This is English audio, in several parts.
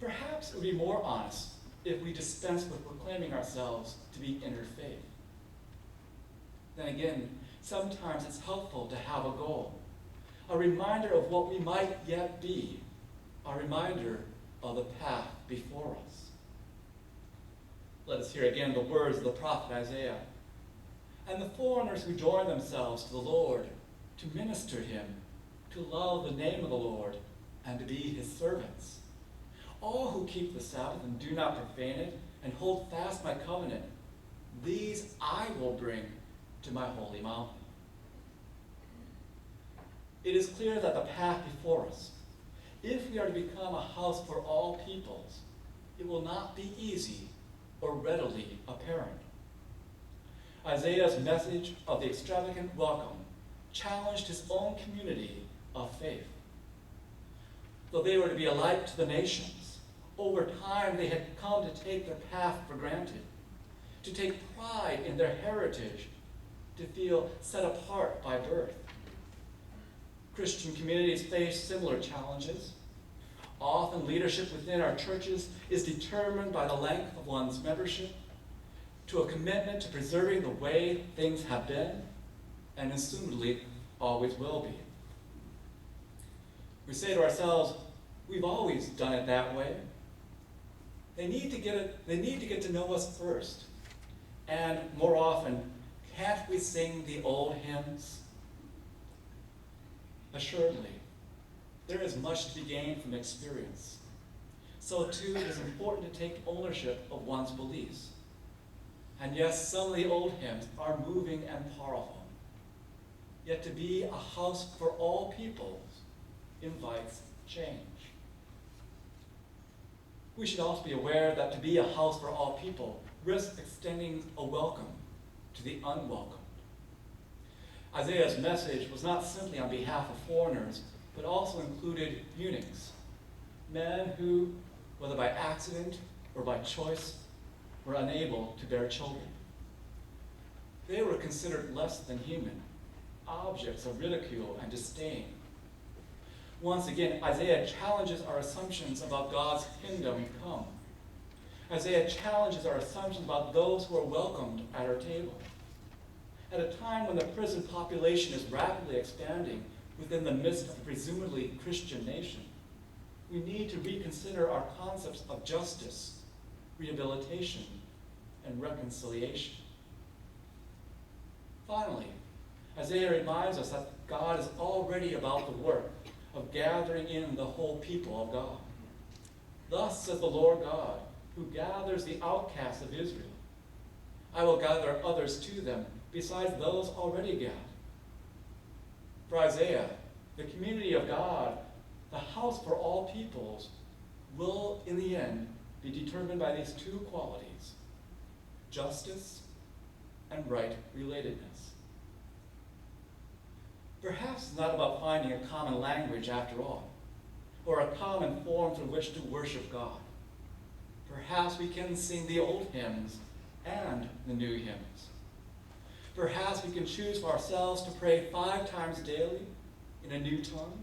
Perhaps it would be more honest if we dispense with proclaiming ourselves to be interfaith. Then again, sometimes it's helpful to have a goal, a reminder of what we might yet be, a reminder of the path before us. Let us hear again the words of the prophet Isaiah. And the foreigners who join themselves to the Lord, to minister to him, to love the name of the Lord, and to be his servants. All who keep the Sabbath and do not profane it, and hold fast my covenant, these I will bring to my holy mountain. It is clear that the path before us, if we are to become a house for all peoples, it will not be easy or readily apparent. Isaiah's message of the extravagant welcome challenged his own community of faith. Though they were to be a light to the nations, over time they had come to take their path for granted, to take pride in their heritage, to feel set apart by birth. Christian communities face similar challenges. Often leadership within our churches is determined by the length of one's membership, to a commitment to preserving the way things have been, and assumedly always will be. We say to ourselves, we've always done it that way. They need to get to know us first. And more often, can't we sing the old hymns? Assuredly, there is much to be gained from experience. So too, it is important to take ownership of one's beliefs. And yes, some of the old hymns are moving and powerful. Yet to be a house for all peoples invites change. We should also be aware that to be a house for all people risks extending a welcome to the unwelcomed. Isaiah's message was not simply on behalf of foreigners, but also included eunuchs, men who, whether by accident or by choice, were unable to bear children. They were considered less than human, objects of ridicule and disdain. Once again, Isaiah challenges our assumptions about God's kingdom come. Isaiah challenges our assumptions about those who are welcomed at our table. At a time when the prison population is rapidly expanding within the midst of a presumably Christian nation, we need to reconsider our concepts of justice, rehabilitation, and reconciliation. Finally, Isaiah reminds us that God is already about the work of gathering in the whole people of God. Thus says the Lord God, who gathers the outcasts of Israel. I will gather others to them besides those already gathered. For Isaiah, the community of God, the house for all peoples, will in the end be determined by these two qualities: justice and right relatedness. Perhaps it's not about finding a common language after all, or a common form through which to worship God. Perhaps we can sing the old hymns and the new hymns. Perhaps we can choose for ourselves to pray 5 times daily in a new tongue,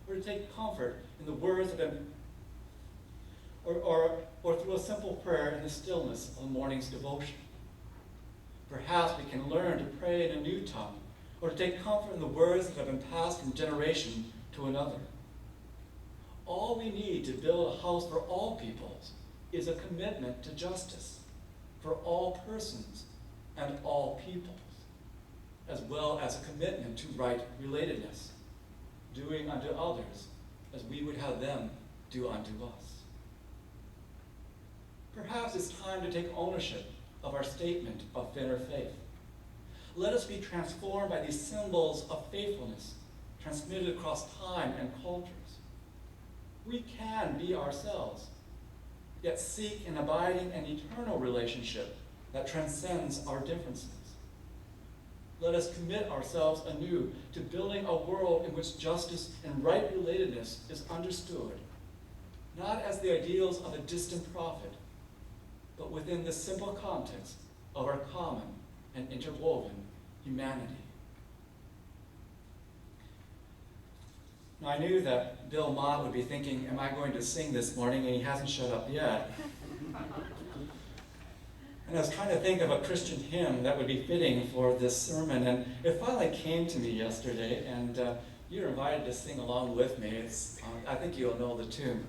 or to take comfort in the words of them, or through a simple prayer in the stillness of the morning's devotion. Perhaps we can learn to pray in a new tongue, or to take comfort in the words that have been passed from generation to another. All we need to build a house for all peoples is a commitment to justice for all persons and all peoples, as well as a commitment to right relatedness, doing unto others as we would have them do unto us. Perhaps it's time to take ownership of our statement of faith. Let us be transformed by these symbols of faithfulness transmitted across time and cultures. We can be ourselves, yet seek an abiding and eternal relationship that transcends our differences. Let us commit ourselves anew to building a world in which justice and right relatedness is understood, not as the ideals of a distant prophet, but within the simple context of our common and interwoven humanity. Now, I knew that Bill Mott would be thinking, am I going to sing this morning? And he hasn't shut up yet. And I was trying to think of a Christian hymn that would be fitting for this sermon, and it finally came to me yesterday, and you're invited to sing along with me. I think you'll know the tune.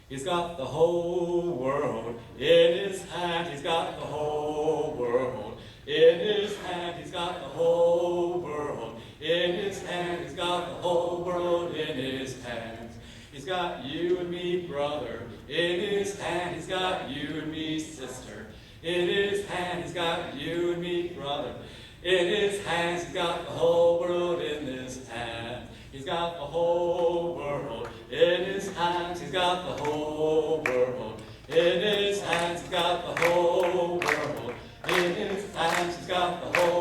He's got the whole world in his hand. He's got the whole world in his hand. He's got the whole world in his hand. He's got the whole world in his hand. He's got you and me, brother, in his hand. He's got you and me, sister, in his hand. He's got you and me, brother, in his hands. He's got the whole world in his hand. He's got the whole world in his hands. He's got the whole world in his hands. He's got the whole world in his hands. He's got the whole